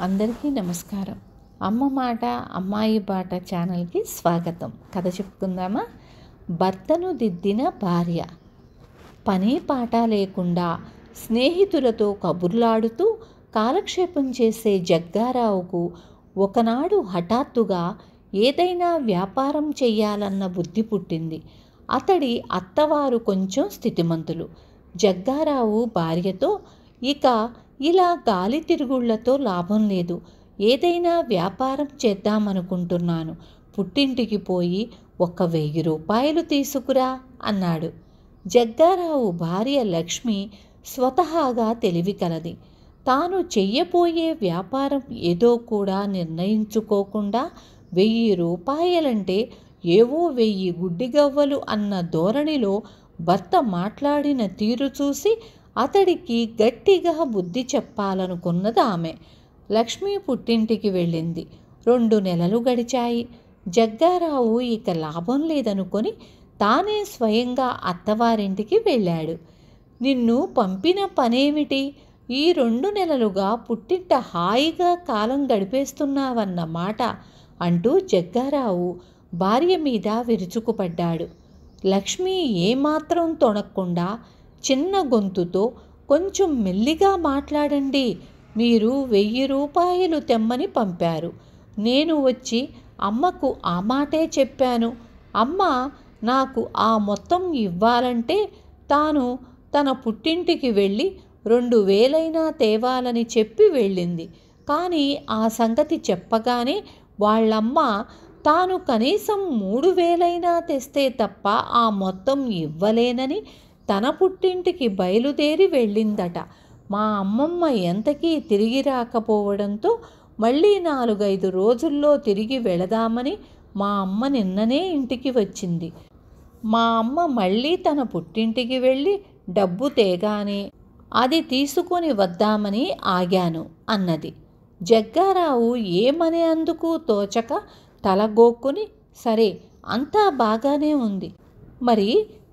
అందరికీ నమస్కారం. అమ్మ మాట అమ్మాయి బాట ఛానల్కి స్వాగతం. కథ చెప్పుకుందామా? భర్తను దిద్దిన భార్య. పని పాట లేకుండా స్నేహితులతో కబుర్లాడుతూ కాలక్షేపం చేసే జగ్గారావుకు ఒకనాడు హఠాత్తుగా ఏదైనా వ్యాపారం చెయ్యాలన్న బుద్ధి పుట్టింది. అతడి అత్తవారు కొంచెం స్థితిమంతులు. జగ్గారావు భార్యతో, ఇక ఇలా గాలి తిరుగుళ్లతో లాభం లేదు, ఏదైనా వ్యాపారం చేద్దామనుకుంటున్నాను, పుట్టింటికి పోయి 1,000 రూపాయలు తీసుకురా అన్నాడు. జగ్గారావు భార్య లక్ష్మి స్వతహాగా తెలివి కలది. తాను చెయ్యబోయే వ్యాపారం ఏదో కూడా నిర్ణయించుకోకుండా 1,000 రూపాయలంటే ఏవో 1000 గుడ్డిగవ్వలు అన్న ధోరణిలో భర్త మాట్లాడిన తీరు చూసి అతడికి గట్టిగా బుద్ధి చెప్పాలనుకున్నది ఆమె. లక్ష్మి పుట్టింటికి వెళ్ళింది. 2 నెలలు గడిచాయి. జగ్గారావు ఇక లాభం లేదనుకొని తానే స్వయంగా అత్తవారింటికి వెళ్ళాడు. నిన్ను పంపిన పనేమిటి? ఈ 2 నెలలుగా పుట్టింట హాయిగా కాలం గడిపేస్తున్నావన్న మాట అంటూ జగ్గారావు భార్య మీద విరుచుకుపడ్డాడు. లక్ష్మి ఏమాత్రం తొణక్కుండా చిన్న గొంతుతో, కొంచెం మెల్లిగా మాట్లాడండి, మీరు 1000 రూపాయలు తెమ్మని పంపారు. నేను వచ్చి అమ్మకు ఆ మాటే చెప్పాను. అమ్మ నాకు ఆ మొత్తం ఇవ్వాలంటే తాను తన పుట్టింటికి వెళ్ళి 2,000 తేవాలని చెప్పి వెళ్ళింది. కానీ ఆ సంగతి చెప్పగానే వాళ్ళమ్మ తాను కనీసం 3,000 తెస్తే తప్ప ఆ మొత్తం ఇవ్వలేనని తన పుట్టింటికి బయలుదేరి వెళ్ళిందట. మా అమ్మమ్మ ఎంతకీ తిరిగి రాకపోవడంతో మళ్ళీ 4-5 రోజుల్లో తిరిగి వెళదామని మా అమ్మ నిన్ననే ఇంటికి వచ్చింది. మా అమ్మ మళ్ళీ తన పుట్టింటికి వెళ్ళి డబ్బు తేగానే అది తీసుకొని వద్దామని ఆగాను అన్నది. జగ్గారావు ఏమనే అందుకు తోచక తలగోక్కుని, సరే అంతా బాగానే ఉంది, మరి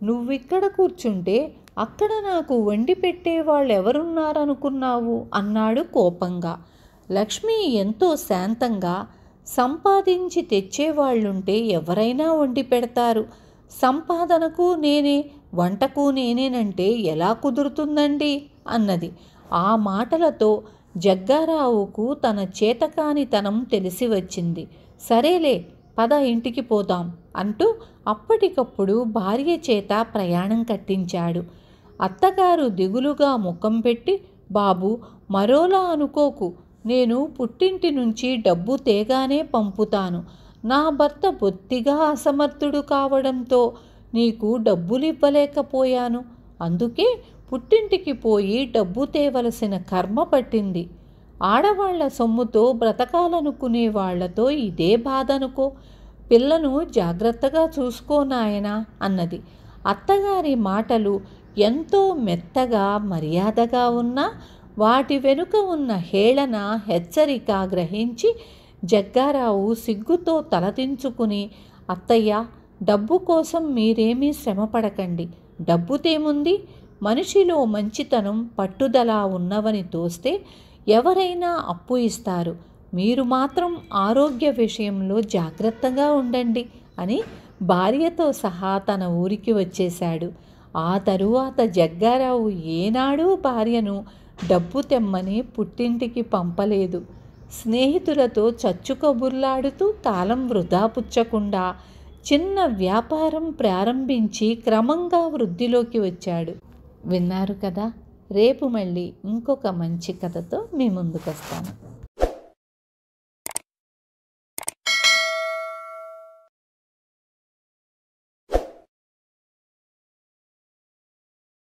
నువ్విక్కడ కూర్చుంటే అక్కడ నాకు వండి పెట్టేవాళ్ళెవరున్నారనుకున్నావు అన్నాడు కోపంగా. లక్ష్మి ఎంతో శాంతంగా, సంపాదించి తెచ్చేవాళ్ళుంటే ఎవరైనా వండి పెడతారు, సంపాదనకు నేనే వంటకు నేనేనంటే ఎలా కుదురుతుందండి అన్నది. ఆ మాటలతో జగ్గారావుకు తన చేతకానితనం తెలిసి వచ్చింది. సరేలే పద ఇంటికి పోదాం అంటూ అప్పటికప్పుడు భార్య చేత ప్రయాణం కట్టించాడు. అత్తగారు దిగులుగా ముఖం పెట్టి, బాబు మరోలా అనుకోకు, నేను పుట్టింటి నుంచి డబ్బు తేగానే పంపుతాను. నా భర్త బొత్తిగా అసమర్థుడు కావడంతో నీకు డబ్బులు ఇవ్వలేకపోయాను. అందుకే పుట్టింటికి పోయి డబ్బు తేవలసిన కర్మ పట్టింది. ఆడవాళ్ల సొమ్ముతో బ్రతకాలనుకునే వాళ్లతో ఇదే బాధనుకో. పిల్లను జాగ్రత్తగా చూసుకో నాయనా అన్నది. అత్తగారి మాటలు ఎంతో మెత్తగా మర్యాదగా ఉన్నా వాటి వెనుక ఉన్న హేళన, హెచ్చరిక గ్రహించి జగ్గారావు సిగ్గుతో తలదించుకుని, అత్తయ్య డబ్బు కోసం మీరేమీ శ్రమపడకండి, డబ్బుతేముంది, మనిషిలో మంచితనం పట్టుదల ఉన్నవని తోస్తే ఎవరైనా అప్పు ఇస్తారు, మీరు మాత్రం ఆరోగ్య విషయంలో జాగ్రత్తగా ఉండండి అని భార్యతో సహా తన ఊరికి వచ్చేశాడు. ఆ తరువాత జగ్గారావు ఏనాడూ భార్యను డబ్బు తెమ్మని పుట్టింటికి పంపలేదు. స్నేహితులతో చచ్చు కబుర్లాడుతూ కాలం వృధా పుచ్చకుండా చిన్న వ్యాపారం ప్రారంభించి క్రమంగా వృద్ధిలోకి వచ్చాడు. విన్నారు కదా? రేపు మళ్ళీ ఇంకొక మంచి కథతో మీ ముందుకు వస్తాను.